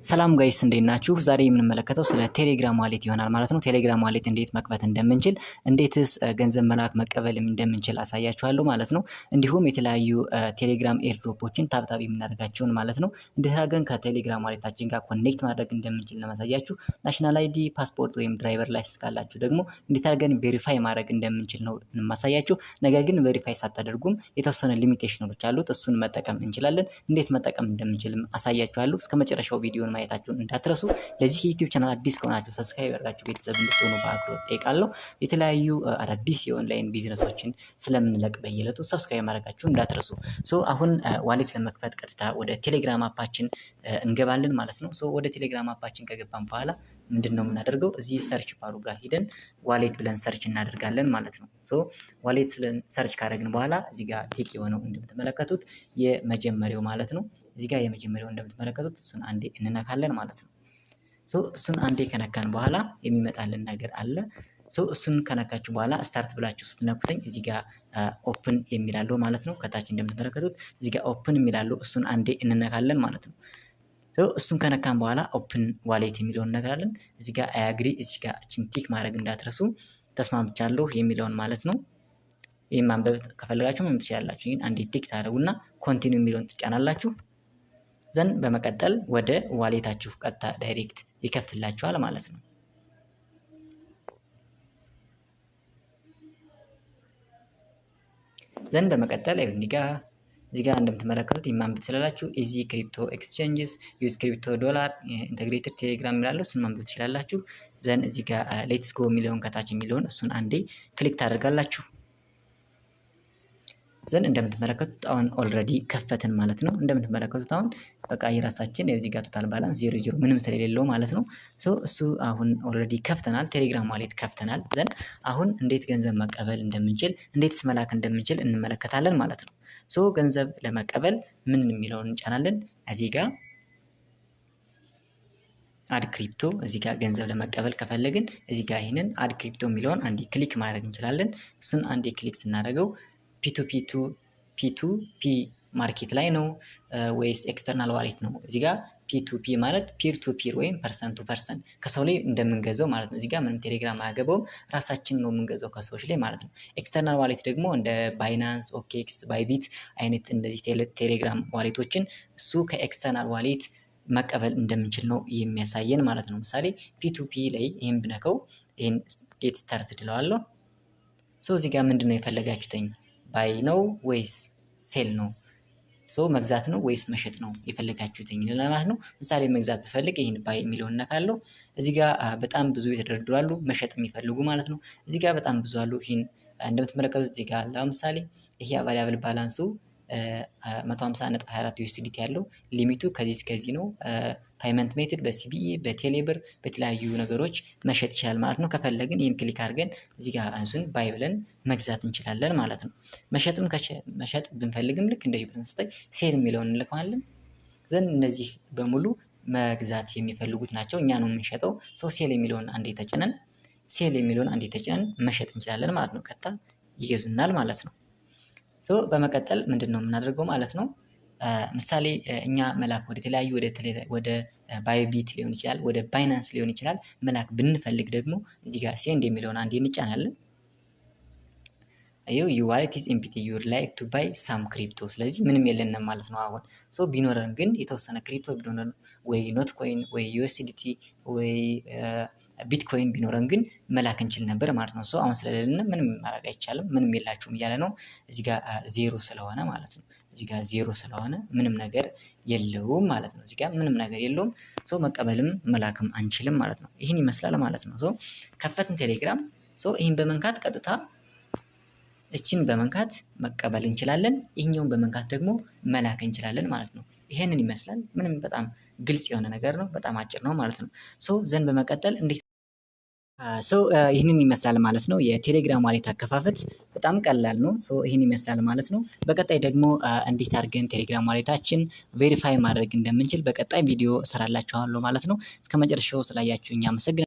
ሰላም ጋይስ እንዴት ናችሁ? ዛሬ የምንመለከተው ስለ ቴሌግራም ዋሌት ይሆናል ማለት ነው። ቴሌግራም ዋሌት እንዴት መክፈት እንደምንችል፣ እንዴትስ ገንዘብ መላክ መቀበል እንደምንችል አሳያችኋለሁ ማለት ነው። እንዲሁም የተለያዩ ቴሌግራም ኤርድሮፖችን ታብታብ የምናደርጋቸውን ማለት ነው እንዴት አድርገን ከቴሌግራም ዋሌታችን ጋር ኮኔክት ማድረግ እንደምንችል ለማሳያችሁ። ናሽናል አይዲ፣ ፓስፖርት ወይም ድራይቨር ላይሰንስ ካላችሁ ደግሞ እንዴት አድርገን ቬሪፋይ ማድረግ እንደምንችል ነው የማሳያችሁ። ነገር ግን ቬሪፋይ ሳታደርጉም የተወሰነ ሊሚቴሽኖች አሉት። እሱን መጠቀም እንችላለን። እንዴት መጠቀም እንደምንችልም አሳያችኋለሁ። እስከ መጨረሻው ቪዲዮን ማየታችሁን እንዳትረሱ። ለዚህ ዩቲዩብ ቻናል አዲስ ከሆናችሁ ሰብስክራይብ ያደርጋችሁ ቤተሰብ እንድትሆኑ በአክብሮት ጠይቃለሁ። የተለያዩ አዳዲስ የኦንላይን ቢዝነሶችን ስለምንለቅ በየዕለቱ ሰብስክራይብ ማድረጋችሁን እንዳትረሱ። አሁን ዋሌት ለመክፈት ቀጥታ ወደ ቴሌግራም አፓችን እንገባለን ማለት ነው። ወደ ቴሌግራም አፓችን ከገባን በኋላ ምንድነው የምናደርገው? እዚህ ሰርች ባሩ ጋር ሄደን ዋሌት ብለን ሰርች እናደርጋለን ማለት ነው። ዋሌት ሰርች ካደረግን በኋላ እዚህ ጋር ቲክ የሆነው እንደምትመለከቱት የመጀመሪያው ማለት ነው። እዚህ ጋር የመጀመሪያው እንደምትመለከቱት እሱን አንዴ እንነካለን ማለት ነው። እሱን አንዴ ከነካን በኋላ የሚመጣልን ነገር አለ። እሱን ከነካችሁ በኋላ ስታርት ብላችሁ ስትነኩተኝ እዚህ ጋር ኦፕን የሚላለው ማለት ነው። ከታች እንደምትመለከቱት እዚህ ጋር ኦፕን የሚላለው እሱን አንዴ እንነካለን ማለት ነው። እሱን ከነካን በኋላ ኦፕን ዋሌት የሚለውን እነግራለን። እዚህ ጋር አያግሪ እዚህ ጋር እችን ቲክ ማድረግ እንዳትረሱ፣ ተስማምቻለሁ የሚለውን ማለት ነው። ይህን ማንበብ ከፈለጋችሁ ምን ትችላላችሁ። ግን አንዴ ቲክ ታደርጉና ኮንቲኒው የሚለውን ትጫናላችሁ። ዘን በመቀጠል ወደ ዋሌታችሁ ቀጥታ ዳይሬክት ይከፍትላችኋል ማለት ነው። ዘን በመቀጠል እዚህ ጋር እንደምትመለከቱት ማንበብ ትችላላችሁ። ኢዚ ክሪፕቶ ኤክስቼንጅስ ዩዝ ክሪፕቶ ዶላር ኢንተግሬትድ ቴሌግራም ይላል። እሱን ማንበብ ትችላላችሁ። ዘን እዚህ ጋር ሌትስ ጎ የሚለውን ከታች የሚለውን እሱን አንዴ ክሊክ ታደርጋላችሁ። ዘን እንደምትመለከቱት አሁን ኦልሬዲ ከፈትን ማለት ነው። እንደምትመለከቱት አሁን በቃ የራሳችን እዚህ ጋር ቶታል ባላንስ 00 ምንም ስለሌለው ማለት ነው። እሱ አሁን ኦልሬዲ ከፍተናል፣ ቴሌግራም ዋሌት ከፍተናል። ዘን አሁን እንዴት ገንዘብ መቀበል እንደምንችል፣ እንዴትስ መላክ እንደምንችል እንመለከታለን ማለት ነው። ገንዘብ ለመቀበል ምን የሚለውን እንጫናለን። እዚህ ጋር አድ ክሪፕቶ እዚህ ጋር ገንዘብ ለመቀበል ከፈለግን እዚህ ጋር ይሄንን አድ ክሪፕቶ የሚለውን አንዴ ክሊክ ማድረግ እንችላለን። እሱን አንዴ ክሊክ ስናደርገው ፒቱፒ ማርኬት ላይ ነው ወይስ ኤክስተርናል ዋሌት ነው? እዚህ ጋር ፒቱፒ ማለት ፒር ቱ ፒር ወይም ፐርሰን ቱ ፐርሰን ከሰው ላይ እንደምንገዛው ማለት ነው። እዚህ ጋር ምንም ቴሌግራም አያገባውም፣ ራሳችን ነው የምንገዛው ከሰዎች ላይ ማለት ነው። ኤክስተርናል ዋሌት ደግሞ እንደ ባይናንስ፣ ኦኬክስ፣ ባይቢት አይነት እንደዚህ ቴሌግራም ዋሌቶችን እሱ ከኤክስተርናል ዋሌት መቀበል እንደምንችል ነው የሚያሳየን ማለት ነው። ምሳሌ ፒቱፒ ላይ ይህን ብነከው ይህን ጌት ስታርት እለዋለሁ። እዚህ ጋር ምንድን ነው የፈለጋችሁትኝ? ባይ ነው ወይስ ሴል ነው? መግዛት ነው ወይስ መሸጥ ነው የፈለጋችሁትኝ ለማለት ነው። ምሳሌ መግዛት ብፈልግ ይህን ባይ የሚለውን እነካለሁ። እዚህ ጋር በጣም ብዙ የተደረደሩ አሉ፣ መሸጥ የሚፈልጉ ማለት ነው። እዚህ ጋር በጣም ብዙ አሉ። ይህን እንደምትመለከቱት እዚህ ጋር ለምሳሌ ይሄ አቫይላብል ባላንሱ 150.24 ዩኤስዲቲ ያለው ሊሚቱ ከዚህ እስከዚህ ነው። ፓይመንት ሜትድ በሲቢኢ በቴሌብር በተለያዩ ነገሮች መሸጥ ይችላል ማለት ነው። ከፈለግን ይህን ክሊክ አድርገን እዚህ ጋር አንሱን ባይ ብለን መግዛት እንችላለን ማለት ነው። መሸጥ ብንፈልግም ልክ እንደዚህ በተመሳሳይ ሴል የሚለውን እንልከዋለን። ዘንድ እነዚህ በሙሉ መግዛት የሚፈልጉት ናቸው። እኛ ነው የምንሸጠው። ሴል የሚለውን አንዴ ተጭነን መሸጥ እንችላለን ማለት ነው። ቀጥታ ይገዙናል ማለት ነው። በመቀጠል ምንድን ነው የምናደርገው ማለት ነው። ምሳሌ እኛ መላክ ወደ ተለያዩ ወደ ባይቢት ሊሆን ይችላል፣ ወደ ባይናንስ ሊሆን ይችላል መላክ ብንፈልግ ደግሞ እዚህ ጋር ሴንድ የሚለውን አንዴ እንጫናለን። ዩ ዋሌት ኢዝ ኤምፕቲ ዩ ውድ ላይክ ቱ ባይ ሳም ክሪፕቶ። ስለዚህ ምንም የለንም ማለት ነው። አሁን ቢኖረን ግን የተወሰነ ክሪፕቶ ቢኖረን ወይ ኖት ኮይን ወይ ዩኤስዲቲ ወይ ቢትኮይን ቢኖረን ግን መላክ እንችል ነበር ማለት ነው። አሁን ስለሌለን ምንም ማድረግ አይቻልም። ምንም የላችሁም እያለ ነው። እዚህ ጋር ዜሮ ስለሆነ ማለት ነው። እዚህ ጋር ዜሮ ስለሆነ ምንም ነገር የለውም ማለት ነው። እዚህ ጋር ምንም ነገር የለውም። መቀበልም መላክም አንችልም ማለት ነው። ይህን ይመስላል ማለት ነው። ከፈትን ቴሌግራም። ይህን በመንካት ቀጥታ እችን በመንካት መቀበል እንችላለን። ይህኛውን በመንካት ደግሞ መላክ እንችላለን ማለት ነው። ይሄንን ይመስላል። ምንም በጣም ግልጽ የሆነ ነገር ነው። በጣም አጭር ነው ማለት ነው። ዘንድ በመቀጠል እንዴት ይህንን ይመስላል ማለት ነው። የቴሌግራም ዋሌት አከፋፈት በጣም ቀላል ነው። ይህን ይመስላል ማለት ነው። በቀጣይ ደግሞ እንዴት አድርገን ቴሌግራም ዋሌታችን ቬሪፋይ ማድረግ እንደምንችል በቀጣይ ቪዲዮ እሰራላችኋለሁ ማለት ነው። እስከ መጨረሻው ስላያችሁኝ አመሰግናለሁ።